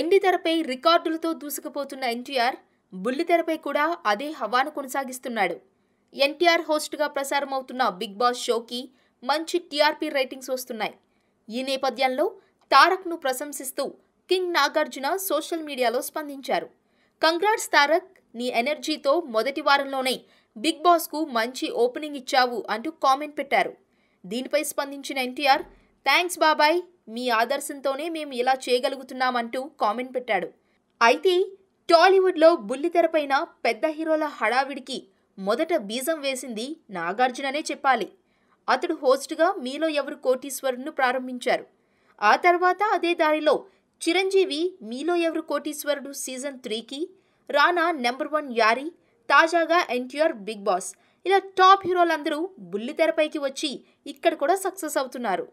వెండితెరపై రికార్డులతో దూసుకుపోతున్న ఎన్టీఆర్ బుల్లితెరపై కూడా అదే హవాను కొనసాగిస్తున్నాడు. NTR హోస్ట్గా ప్రసారమవుతున్న big boss షోకి మంచి టీఆర్పీ రేటింగ్స్ వస్తున్నాయి. ఈ నేపథ్యంలో తారక్ను ప్రశంసిస్తూ కింగ్ నాగార్జున సోషల్ మీడియాలో స్పందించారు. కంగ్రాట్స్ తారక్, నీ ఎనర్జీతో మొదటి వారంలోనే బిగ్ బాస్కు మంచి ఓపెనింగ్ ఇచ్చావు అంటూ కామెంట్ పెట్టారు. దీనిపై స్పందించిన ఎన్టీఆర్, థ్యాంక్స్ బాబాయ్, మీ ఆదర్శంతోనే మేము ఇలా చేయగలుగుతున్నామంటూ కామెంట్ పెట్టాడు. అయితే టాలీవుడ్లో బుల్లితెరపైన పెద్ద హీరోల హడావిడికి మొదట బీజం వేసింది నాగార్జుననే చెప్పాలి. అతడు హోస్ట్గా మీలో ఎవరు కోటీశ్వరుడును ప్రారంభించారు. ఆ తర్వాత అదే దారిలో చిరంజీవి మీలో ఎవరు కోటీశ్వరుడు సీజన్ 3కి, రానా నెంబర్ 1 యారీ, తాజాగా ఎన్టీఆర్ బిగ్ బాస్, ఇలా టాప్ హీరోలందరూ బుల్లితెరపైకి వచ్చి ఇక్కడ కూడా సక్సెస్ అవుతున్నారు.